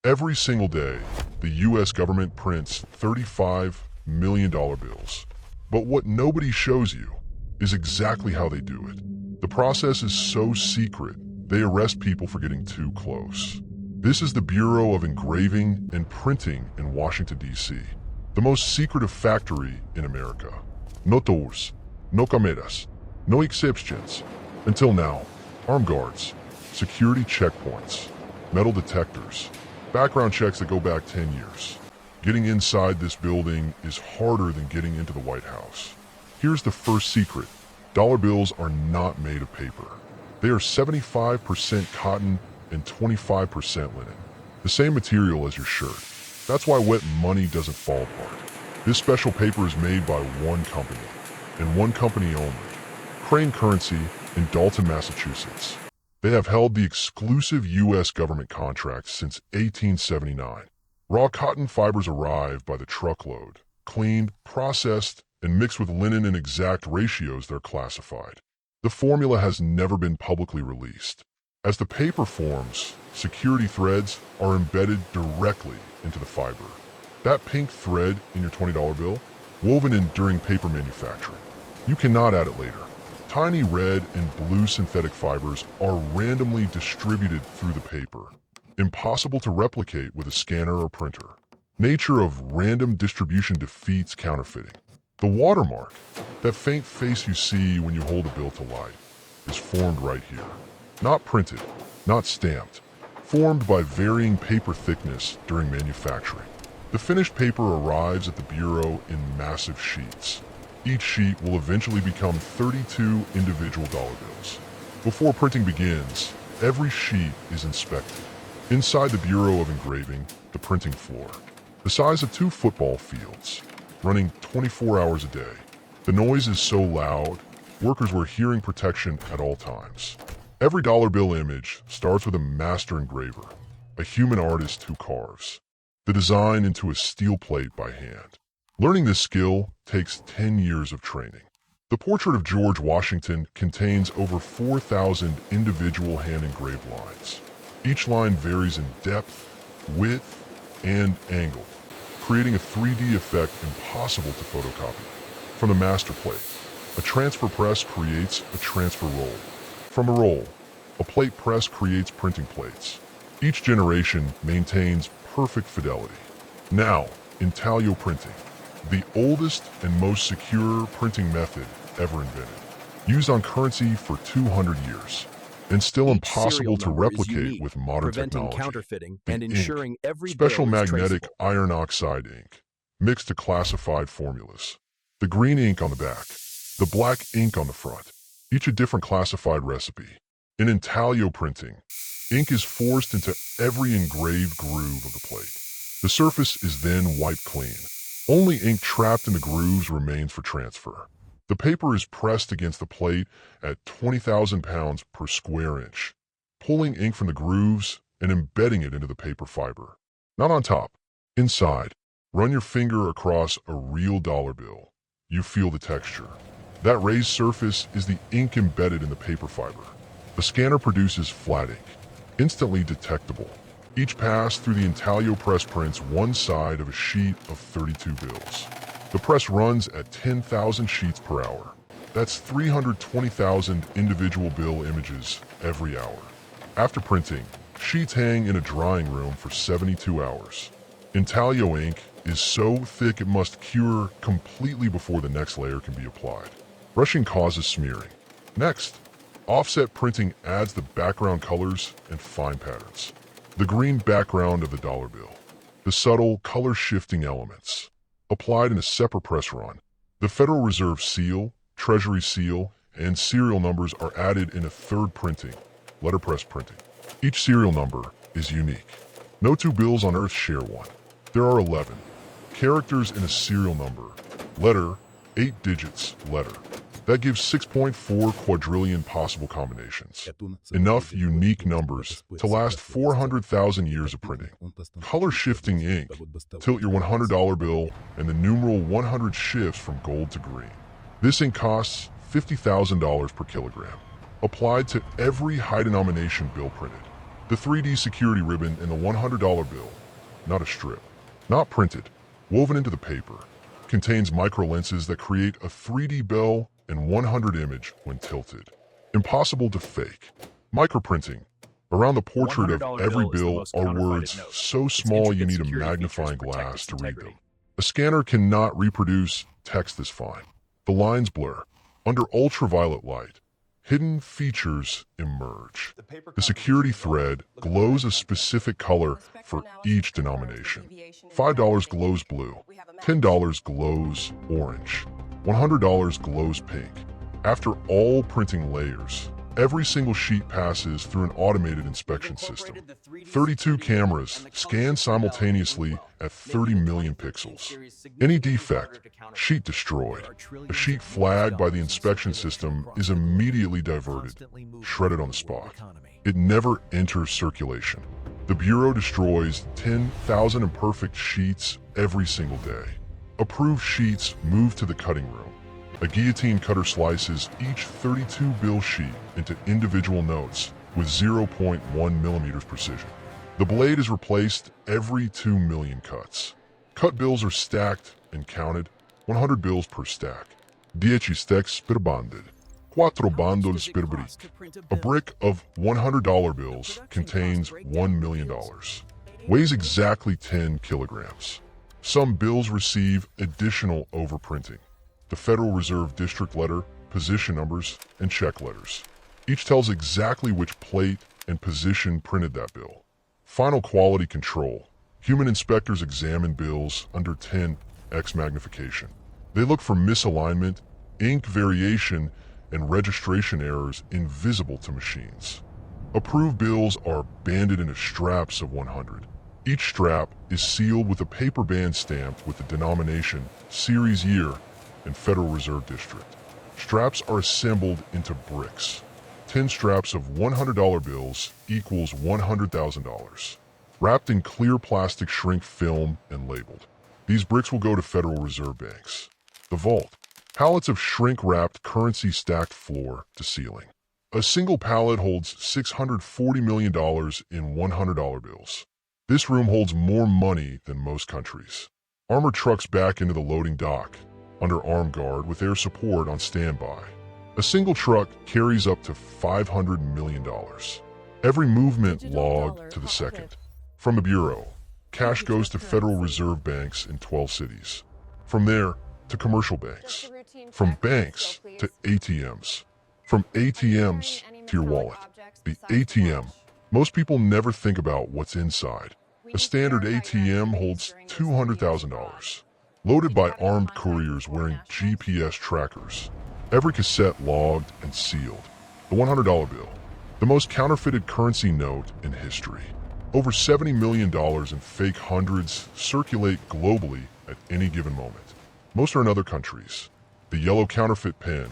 Every single day, the US government prints $35 million bills. But what nobody shows you is exactly how they do it. The process is so secret, they arrest people for getting too close. This is the Bureau of Engraving and Printing in Washington, D.C., the most secretive factory in America. No tours, no cameras, no exceptions. Until now, armed guards, security checkpoints, metal detectors, background checks that go back 10 years. Getting inside this building is harder than getting into the White House. Here's the first secret. Dollar bills are not made of paper. They are 75% cotton and 25% linen. The same material as your shirt. That's why wet money doesn't fall apart. This special paper is made by one company, and one company only. Crane Currency in Dalton, Massachusetts. They have held the exclusive U.S. government contract since 1879. Raw cotton fibers arrive by the truckload, cleaned, processed, and mixed with linen in exact ratios they're classified. The formula has never been publicly released. As the paper forms, security threads are embedded directly into the fiber. That pink thread in your $20 bill, woven in during paper manufacturing. You cannot add it later. Tiny red and blue synthetic fibers are randomly distributed through the paper. Impossible to replicate with a scanner or printer. Nature of random distribution defeats counterfeiting. The watermark, that faint face you see when you hold a bill to light, is formed right here. Not printed, not stamped, formed by varying paper thickness during manufacturing. The finished paper arrives at the Bureau in massive sheets. Each sheet will eventually become 32 individual dollar bills. Before printing begins, every sheet is inspected. Inside the Bureau of Engraving, the printing floor, the size of 2 football fields, running 24 hours a day. The noise is so loud, workers wear hearing protection at all times. Every dollar bill image starts with a master engraver, a human artist who carves the design into a steel plate by hand. Learning this skill takes 10 years of training. The portrait of George Washington contains over 4,000 individual hand-engraved lines. Each line varies in depth, width, and angle, creating a 3D effect impossible to photocopy. From the master plate, a transfer press creates a transfer roll. From a roll, a plate press creates printing plates. Each generation maintains perfect fidelity. Now, Intaglio Printing, the oldest and most secure printing method ever invented, used on currency for 200 years, and still impossible to replicate with modern technology. Counterfeiting The and ink, ensuring every special bill is magnetic traceable. iron oxide ink, mixed to classified formulas. The green ink on the back, the black ink on the front, each a different classified recipe. In Intaglio Printing, ink is forced into every engraved groove of the plate. The surface is then wiped clean. Only ink trapped in the grooves remains for transfer. The paper is pressed against the plate at 20,000 pounds per square inch, pulling ink from the grooves and embedding it into the paper fiber. Not on top, inside. Run your finger across a real dollar bill. You feel the texture. That raised surface is the ink embedded in the paper fiber. The scanner produces flat ink, instantly detectable. Each pass through the Intaglio press prints one side of a sheet of 32 bills. The press runs at 10,000 sheets per hour. That's 320,000 individual bill images every hour. After printing, sheets hang in a drying room for 72 hours. Intaglio ink is so thick it must cure completely before the next layer can be applied. Brushing causes smearing. Next, offset printing adds the background colors and fine patterns. The green background of the dollar bill. The subtle color-shifting elements. Applied in a separate press run. The Federal Reserve seal, Treasury seal, and serial numbers are added in a third printing, letterpress printing. Each serial number is unique. No 2 bills on Earth share one. There are 11 characters in a serial number. Letter, 8 digits, letter. That gives 6.4 quadrillion possible combinations. Enough unique numbers to last 400,000 years of printing. Color-shifting ink. Tilt your $100 bill and the numeral 100 shifts from gold to green. This ink costs $50,000 per kilogram. Applied to every high-denomination bill printed. The 3D security ribbon in the $100 bill, not a strip, not printed, woven into the paper, contains micro lenses that create a 3D bell and 100 image when tilted. Impossible to fake. Microprinting. Around the portrait of every bill are words so small you need a magnifying glass to read them. A scanner cannot reproduce text this fine. The lines blur. Under ultraviolet light, hidden features emerge. The security thread glows a specific color for each denomination. $5 glows blue, $10 glows orange, $100 glows pink. After all printing layers, every single sheet passes through an automated inspection system. 32 cameras scan simultaneously at 30 million pixels. Any defect, sheet destroyed. A sheet flagged by the inspection system is immediately diverted, shredded on the spot. It never enters circulation. The Bureau destroys 10,000 imperfect sheets every single day. Approved sheets move to the cutting room. A guillotine cutter slices each 32 bill sheet into individual notes with 0.1 millimeters precision. The blade is replaced every 2 million cuts. Cut bills are stacked and counted, 100 bills per stack. 10 stacks per bundle. 4 bundles per brick. A brick of $100 bills contains $1 million. Weighs exactly 10 kilograms. Some bills receive additional overprinting. The Federal Reserve district letter, position numbers, and check letters. Each tells exactly which plate and position printed that bill. Final quality control. Human inspectors examine bills under 10x magnification. They look for misalignment, ink variation, and registration errors invisible to machines. Approved bills are banded into straps of 100. Each strap is sealed with a paper band stamped with the denomination, series year, and Federal Reserve District. Straps are assembled into bricks. 10 straps of $100 bills equals $100,000. Wrapped in clear plastic shrink film and labeled. These bricks will go to Federal Reserve banks. The vault. Pallets of shrink-wrapped currency stacked floor to ceiling. A single pallet holds $640 million in $100 bills. This room holds more money than most countries. Armored trucks back into the loading dock, under armed guard with air support on standby. A single truck carries up to $500 million. Every movement logged to the second. From the Bureau, cash goes to Federal Reserve banks in 12 cities. From there, to commercial banks. From banks to ATMs. From ATMs to your wallet. The ATM. Most people never think about what's inside. A standard ATM holds $200,000. Loaded by armed couriers wearing GPS trackers. Every cassette logged and sealed. The $100 bill. The most counterfeited currency note in history. Over $70 million in fake hundreds circulate globally at any given moment. Most are in other countries. The yellow counterfeit pen.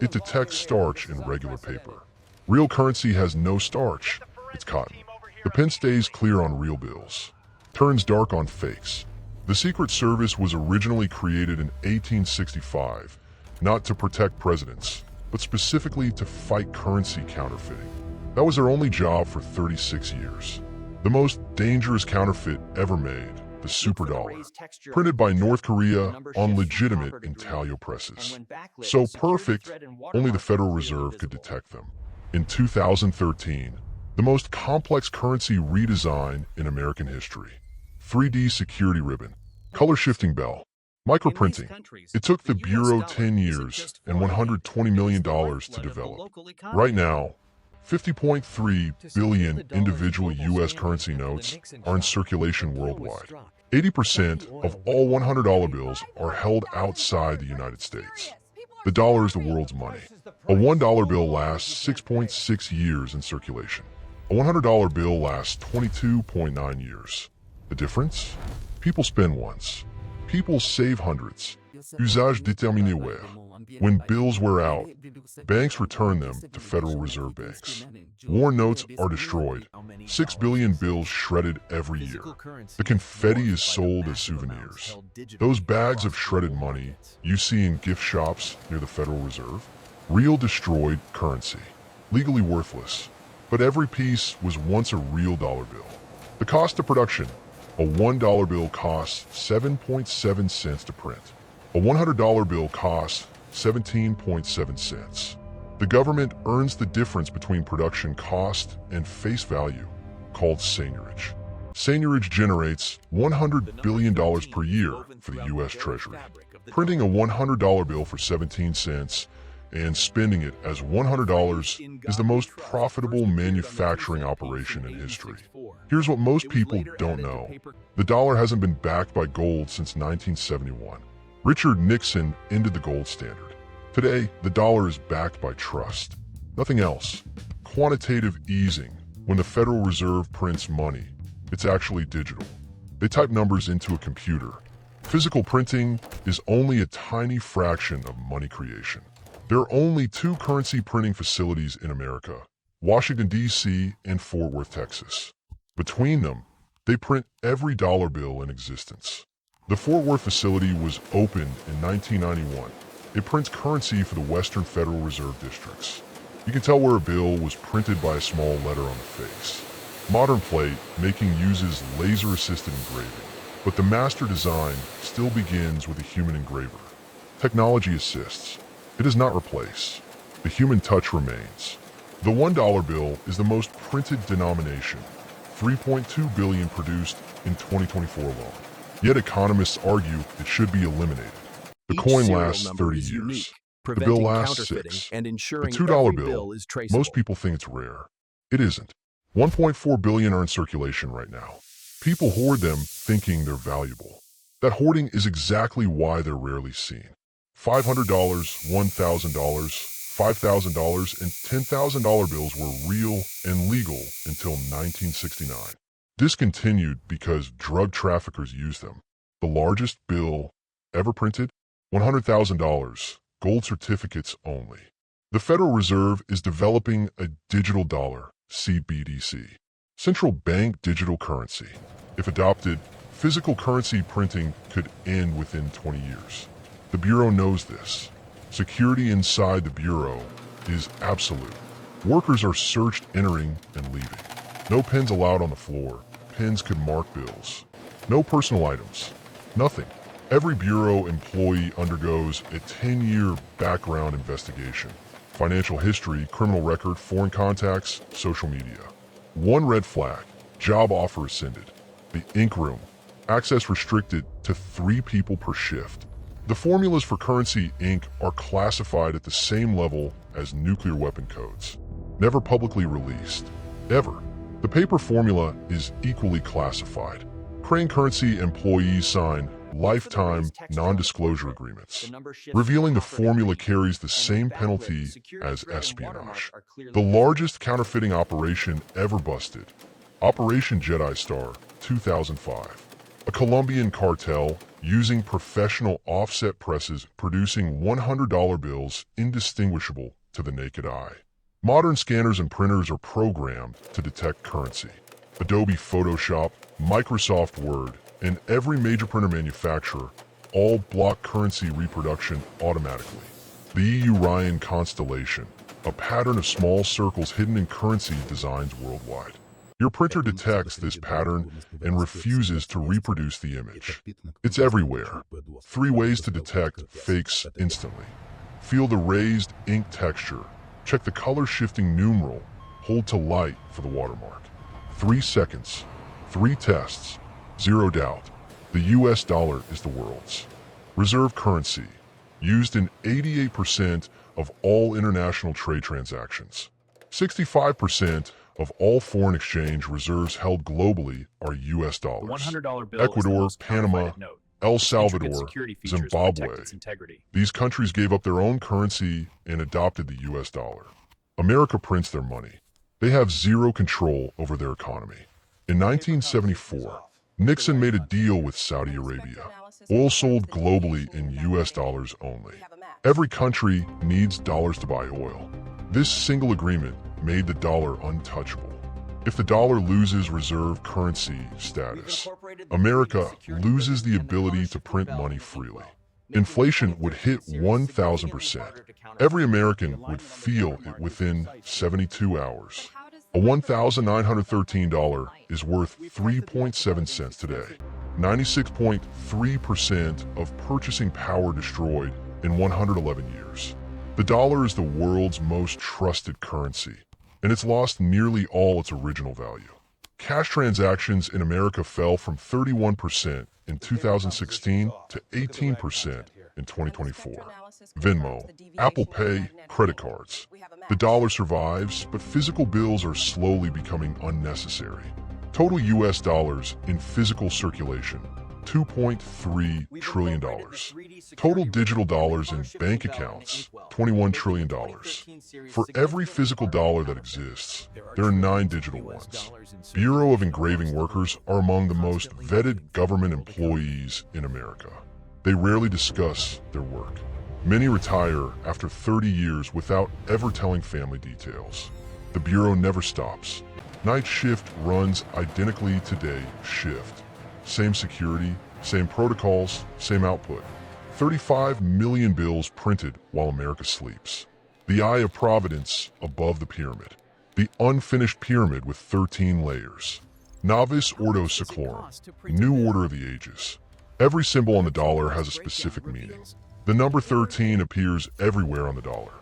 It detects starch in regular paper. Real currency has no starch. It's cotton. The pen stays clear on real bills. Turns dark on fakes. The Secret Service was originally created in 1865, not to protect presidents, but specifically to fight currency counterfeiting. That was their only job for 36 years. The most dangerous counterfeit ever made, the superdollar, printed by North Korea on legitimate intaglio presses. So perfect, only the Federal Reserve could detect them. In 2013, the most complex currency redesign in American history. 3D security ribbon, color shifting bell, microprinting. It took the Bureau 10 years and $120 million to develop. Right now, 50.3 billion individual U.S. currency notes are in circulation worldwide. 80% of all $100 bills are held outside the United States. The dollar is the world's money. A $1 bill lasts 6.6 years in circulation. A $100 bill lasts 22.9 years. The difference? People spend once. People save hundreds. Usage déterminé wear. When bills wear out, banks return them to Federal Reserve banks. Worn notes are destroyed. 6 billion bills shredded every year. The confetti is sold as souvenirs. Those bags of shredded money you see in gift shops near the Federal Reserve, real destroyed currency. Legally worthless. but every piece was once a real dollar bill. The cost of production: a $1 bill costs 7.7 cents to print. A $100 bill costs 17.7 cents. The government earns the difference between production cost and face value, called seigniorage. Seigniorage generates $100 billion per year for the U.S. Treasury. Printing a $100 bill for 17 cents and spending it as $100 is the most profitable manufacturing operation in history. Here's what most people don't know. The dollar hasn't been backed by gold since 1971. Richard Nixon ended the gold standard. Today, the dollar is backed by trust. Nothing else. Quantitative easing. When the Federal Reserve prints money, it's actually digital. They type numbers into a computer. Physical printing is only a tiny fraction of money creation. There are only two currency printing facilities in America: Washington, D.C. and Fort Worth, Texas. Between them, they print every dollar bill in existence. The Fort Worth facility was opened in 1991. It prints currency for the Western Federal Reserve districts. You can tell where a bill was printed by a small letter on the face. Modern plate making uses laser-assisted engraving, but the master design still begins with a human engraver. Technology assists. It does not replace. The human touch remains. The $1 bill is the most printed denomination, 3.2 billion produced in 2024 alone. Yet economists argue it should be eliminated. The coin lasts 30 years. The bill lasts 6. The $2 bill, most people think it's rare. It isn't. 1.4 billion are in circulation right now. People hoard them thinking they're valuable. That hoarding is exactly why they're rarely seen. $500, $1,000, $5,000, and $10,000 bills were real and legal until 1969. This continued because drug traffickers used them. The largest bill ever printed? $100,000, gold certificates only. The Federal Reserve is developing a digital dollar, CBDC, central bank digital currency. If adopted, physical currency printing could end within 20 years. The Bureau knows this. Security inside the Bureau is absolute. Workers are searched entering and leaving. No pens allowed on the floor. Pens could mark bills. No personal items. Nothing. Every Bureau employee undergoes a 10-year background investigation. Financial history, criminal record, foreign contacts, social media. One red flag: job offer rescinded. The ink room. Access restricted to 3 people per shift. The formulas for currency ink are classified at the same level as nuclear weapon codes. Never publicly released. Ever. The paper formula is equally classified. Crane Currency employees sign lifetime non-disclosure agreements, revealing the formula carries the same penalty as espionage. The largest counterfeiting operation ever busted: Operation Jedi Star, 2005. A Colombian cartel using professional offset presses producing $100 bills indistinguishable to the naked eye. Modern scanners and printers are programmed to detect currency. Adobe Photoshop, Microsoft Word, and every major printer manufacturer all block currency reproduction automatically. The EU Ryan constellation, a pattern of small circles hidden in currency designs worldwide. Your printer detects this pattern and refuses to reproduce the image. It's everywhere. 3 ways to detect fakes instantly. Feel the raised ink texture. Check the color-shifting numeral. Hold to light for the watermark. 3 seconds. 3 tests. 0 doubt. The US dollar is the world's reserve currency, used in 88% of all international trade transactions. 65% of all foreign exchange reserves held globally are US dollars. Ecuador, Panama, El Salvador, Zimbabwe. These countries gave up their own currency and adopted the US dollar. America prints their money. They have zero control over their economy. In 1974, Nixon made a deal with Saudi Arabia. Oil sold globally in US dollars only. Every country needs dollars to buy oil. This single agreement made the dollar untouchable. If the dollar loses reserve currency status, America loses the ability to print money freely. Inflation would hit 1,000%. Every American would feel it within 72 hours. A $1,913 is worth 3.7 cents today. 96.3% of purchasing power destroyed in 111 years. The dollar is the world's most trusted currency, and it's lost nearly all its original value. Cash transactions in America fell from 31% in 2016 to 18% in 2024. Venmo, Apple Pay, credit cards. The dollar survives, but physical bills are slowly becoming unnecessary. Total U.S. dollars in physical circulation, $2.3 trillion. Total digital dollars in bank accounts, $21 trillion. For every physical dollar that exists, there are 9 digital ones. Bureau of Engraving workers are among the most vetted government employees in America. They rarely discuss their work. Many retire after 30 years without ever telling family details. The Bureau never stops. Night shift runs identically to day shift. Same security, same protocols, same output. 35 million bills printed while America sleeps. The eye of providence above the pyramid. The unfinished pyramid with 13 layers. Novice Ordo Seclorum, New Order of the Ages. Every symbol on the dollar has a specific meaning. The number 13 appears everywhere on the dollar.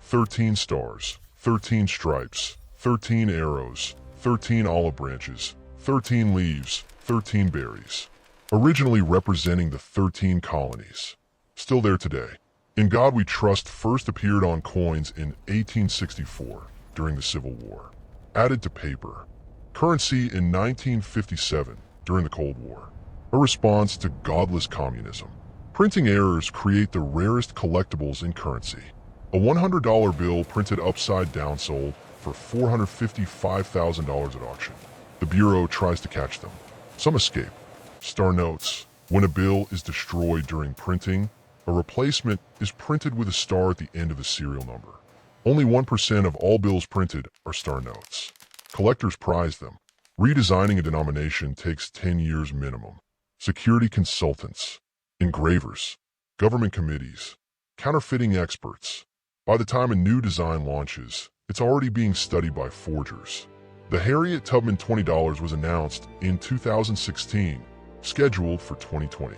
13 stars, 13 stripes, 13 arrows, 13 olive branches, 13 leaves, 13 berries. Originally representing the 13 colonies. Still there today. In God We Trust first appeared on coins in 1864 during the Civil War. Added to paper. Currency in 1957 during the Cold War. A response to godless communism. Printing errors create the rarest collectibles in currency. A $100 bill printed upside down sold for $455,000 at auction. The Bureau tries to catch them. Some escape. Star notes. When a bill is destroyed during printing, a replacement is printed with a star at the end of the serial number. Only 1% of all bills printed are star notes. Collectors prize them. Redesigning a denomination takes 10 years minimum. Security consultants, engravers, government committees, counterfeiting experts. By the time a new design launches, it's already being studied by forgers. The Harriet Tubman $20 was announced in 2016, scheduled for 2020.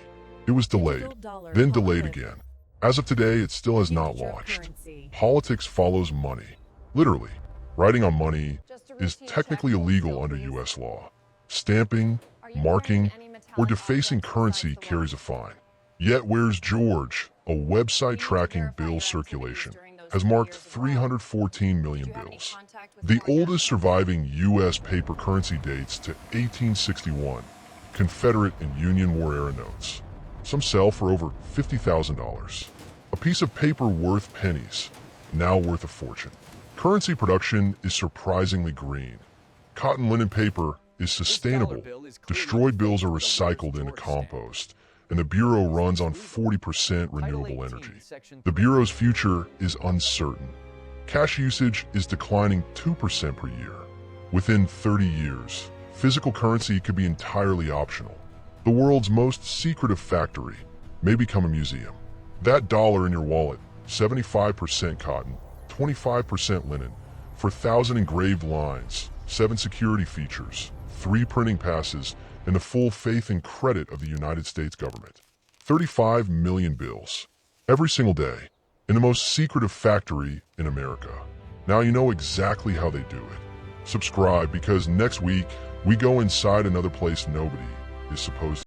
It was delayed, then delayed again. As of today, it still has not launched. Politics follows money. Literally, writing on money is technically illegal under U.S. law. Stamping, marking, or defacing currency carries a fine. Yet Where's George, a website tracking bill circulation, has marked 314 million bills. The oldest surviving U.S. paper currency dates to 1861, Confederate and Union War era notes. Some sell for over $50,000. A piece of paper worth pennies, now worth a fortune. Currency production is surprisingly green. Cotton linen paper is sustainable. Destroyed bills are recycled into compost, and the Bureau runs on 40% renewable energy. The Bureau's future is uncertain. Cash usage is declining 2% per year. Within 30 years, physical currency could be entirely optional. The world's most secretive factory may become a museum. That dollar in your wallet, 75% cotton, 25% linen, for 1,000 engraved lines, 7 security features, 3 printing passes, and the full faith and credit of the United States government. 35 million bills, every single day, in the most secretive factory in America. Now you know exactly how they do it. Subscribe, because next week we go inside another place nobody is supposed to.